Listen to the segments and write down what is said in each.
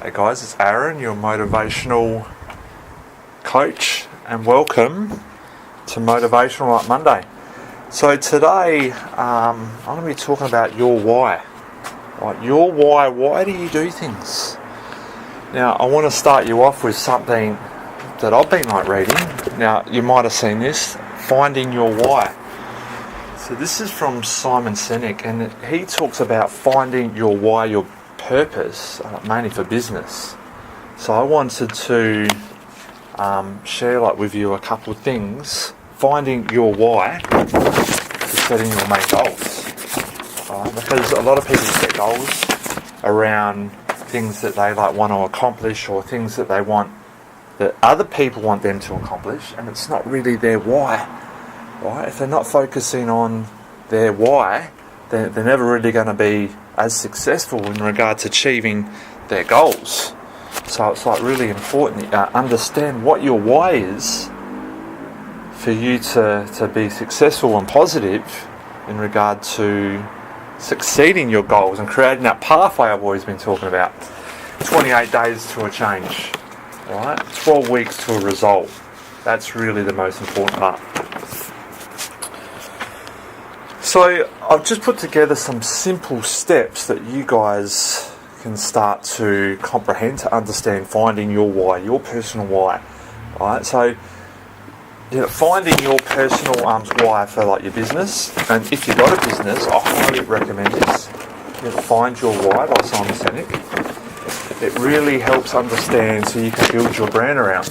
Hey guys, it's Aaron, your motivational coach, and welcome to Motivational Monday. So today, I'm going to be talking about your why. Right, your why do you do things? Now, I want to start you off with something that I've been reading. Now, you might have seen this, Finding Your Why. So this is from Simon Sinek, and he talks about finding your why, your purpose, mainly for business. So I wanted to share with you a couple of things. Finding your why is setting your main goals. Because a lot of people set goals around things that they want to accomplish, or things that they want, that other people want them to accomplish, and it's not really their why. Right? If they're not focusing on their why, they're never really going to be as successful in regards to achieving their goals. So it's really important that you understand what your why is for you to be successful and positive in regard to succeeding your goals and creating that pathway I've always been talking about. 28 days to a change, right? 12 weeks to a result. That's really the most important part. So I've just put together some simple steps that you guys can start to comprehend, to understand finding your why, your personal why. Right? So finding your personal why for your business, and if you've got a business, I highly recommend this. Find Your Why by Simon Sinek. It really helps understand so you can build your brand around.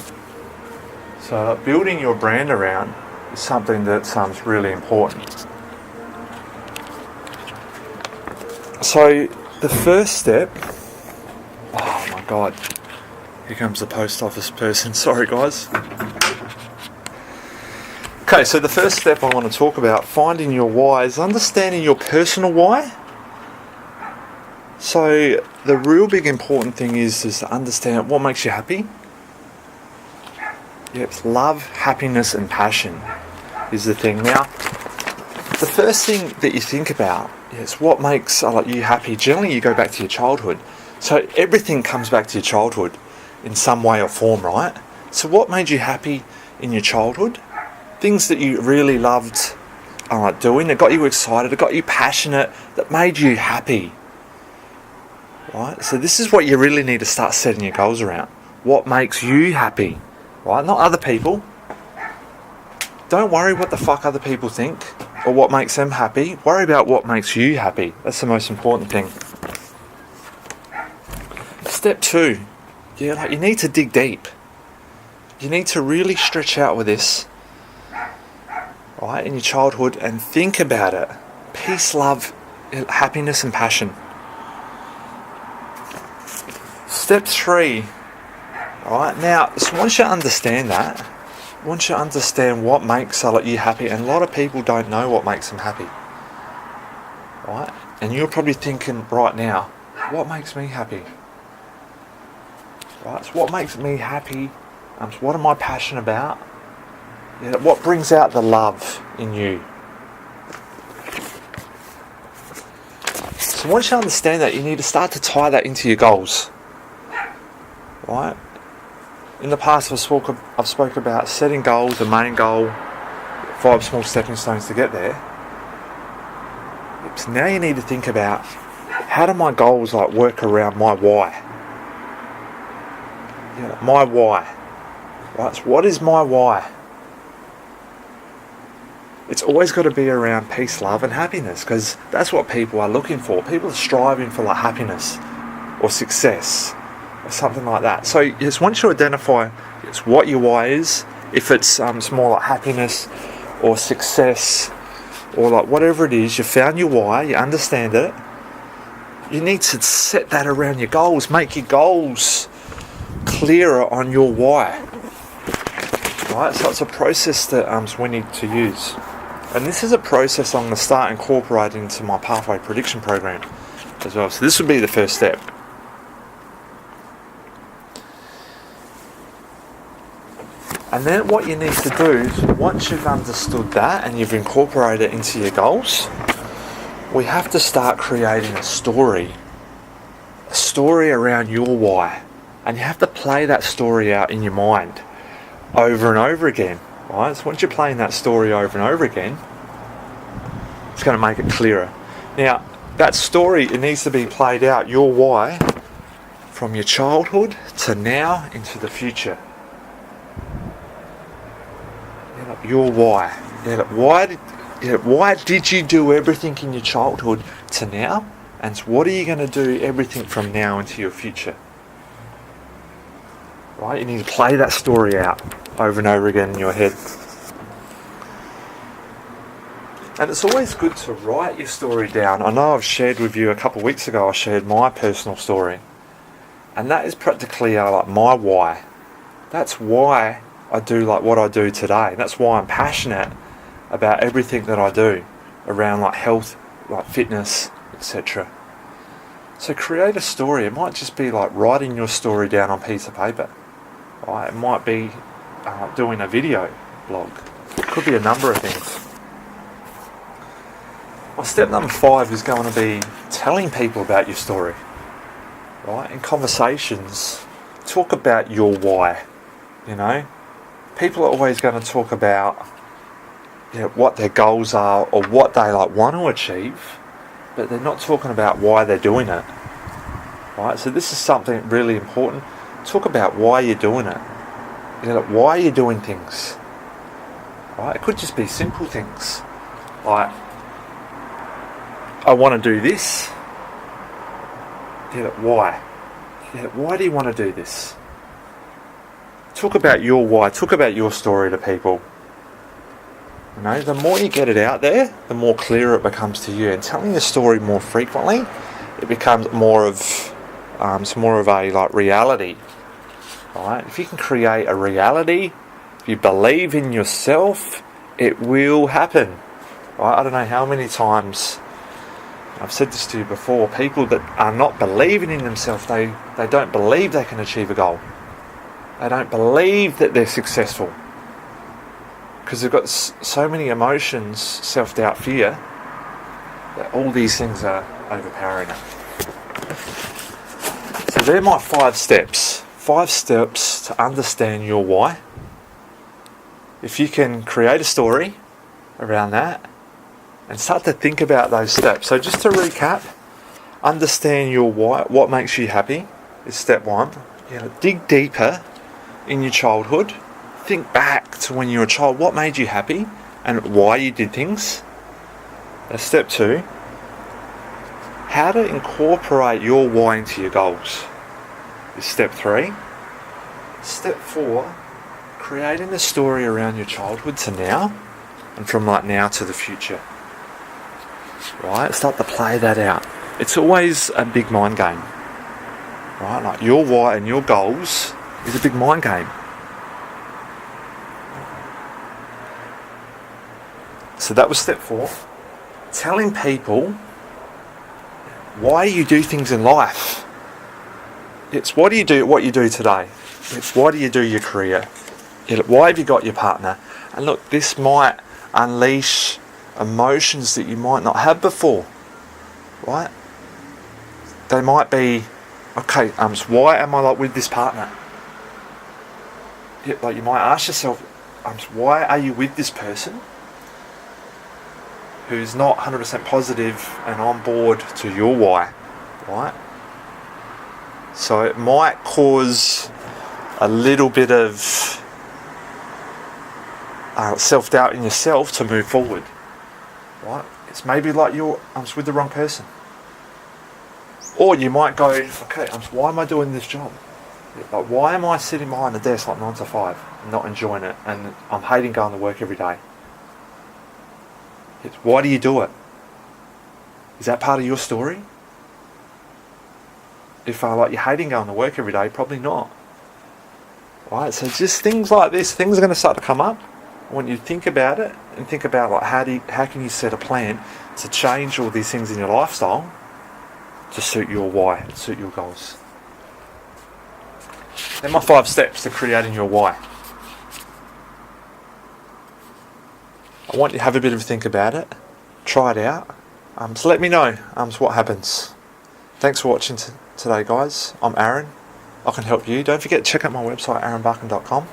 So building your brand around is something that's really important. So the first step, oh my god, here comes the post office person, sorry guys. Okay, so the first step I want to talk about, finding your why, is understanding your personal why. So the real big important thing is to understand what makes you happy. Yep, love, happiness and passion is the thing. Now, the first thing that you think about is what makes you happy. Generally, you go back to your childhood. So everything comes back to your childhood in some way or form, right? So what made you happy in your childhood? Things that you really loved doing, that got you excited, that got you passionate, that made you happy. Right? So this is what you really need to start setting your goals around. What makes you happy? Right? Not other people. Don't worry what the fuck other people think or what makes them happy. Worry about what makes you happy. That's the most important thing. Step 2. You need to dig deep. You need to really stretch out with this, right, in your childhood, and think about it. Peace, love, happiness and passion. Step 3. Alright, now, so once you understand that, once you understand what makes you happy, and a lot of people don't know what makes them happy, right? And you're probably thinking right now, what makes me happy? Right, so what makes me happy? So what am I passionate about? What brings out the love in you? So once you understand that, you need to start to tie that into your goals, right? In the past, I've spoke about setting goals, the main goal, 5 small stepping stones to get there. So now you need to think about, how do my goals work around my why? My why. Right? So what is my why? It's always got to be around peace, love and happiness, because that's what people are looking for. People are striving for happiness or success, or something like that. So yes, once you identify what your why is, if it's more happiness or success or whatever it is, you found your why, you understand it, you need to set that around your goals. Make your goals clearer on your why. Right? So it's a process that we need to use. And this is a process I'm going to start incorporating into my Pathway Prediction program as well. So this would be the first step. And then what you need to do is, once you've understood that and you've incorporated it into your goals, we have to start creating a story a story around your why. And you have to play that story out in your mind over and over again. Right? So once you're playing that story over and over again, it's going to make it clearer. Now, that story, it needs to be played out, your why, from your childhood to now into the future. Your why. Why did you do everything in your childhood to now? And what are you going to do everything from now into your future? Right? You need to play that story out over and over again in your head. And it's always good to write your story down. I know I've shared with you a couple of weeks ago, I shared my personal story. And that is practically like my why. That's why I do like what I do today. That's why I'm passionate about everything that I do around like health, like fitness, etc. So create a story. It might just be like writing your story down on a piece of paper. Right? It might be doing a video blog. It could be a number of things. Well, step number 5 is going to be telling people about your story. Right? In conversations, talk about your why. You know, people are always going to talk about what their goals are or what they like want to achieve, but they're not talking about why they're doing it. Right? So this is something really important. Talk about why you're doing it. Why you're doing things. Right? It could just be simple things like, I want to do this. Why? Why do you want to do this? Talk about your why. Talk about your story to people. You know, the more you get it out there, the more clearer it becomes to you. And telling your story more frequently, it becomes more of a like reality. Right? If you can create a reality, if you believe in yourself, it will happen. Right? I don't know how many times I've said this to you before. People that are not believing in themselves, they don't believe they can achieve a goal. They don't believe that they're successful. Because they've got so many emotions, self-doubt, fear, that all these things are overpowering them. So they're my 5 steps. 5 steps to understand your why. If you can create a story around that and start to think about those steps. So just to recap, understand your why, what makes you happy is step 1. Dig deeper in your childhood. Think back to when you were a child, what made you happy and why you did things. That's step 2. How to incorporate your why into your goals is step 3. Step 4, creating a story around your childhood to now and from like now to the future. Right? Start to play that out. It's always a big mind game. Right? Like your why and your goals is a big mind game. So that was step 4. Telling people why you do things in life. It's what you do today. It's why do you do your career. Why have you got your partner? And look, this might unleash emotions that you might not have before. Right? They might be, okay, so why am I like with this partner? Like you might ask yourself, why are you with this person who's not 100% positive and on board to your why? Right? So it might cause a little bit of self-doubt in yourself to move forward. Right? It's maybe like you're with the wrong person. Or you might go, okay, why am I doing this job? Like, why am I sitting behind the desk like 9 to 5 and not enjoying it, and I'm hating going to work every day? Why do you do it? Is that part of your story? If you're hating going to work every day, probably not. Right? So just things like this, things are going to start to come up when you think about it, and think about like how can you set a plan to change all these things in your lifestyle to suit your why, suit your goals. They're my 5 steps to creating your why. I want you to have a bit of a think about it. Try it out. So let me know what happens. Thanks for watching today, guys. I'm Aaron. I can help you. Don't forget to check out my website, aaronbuchan.com.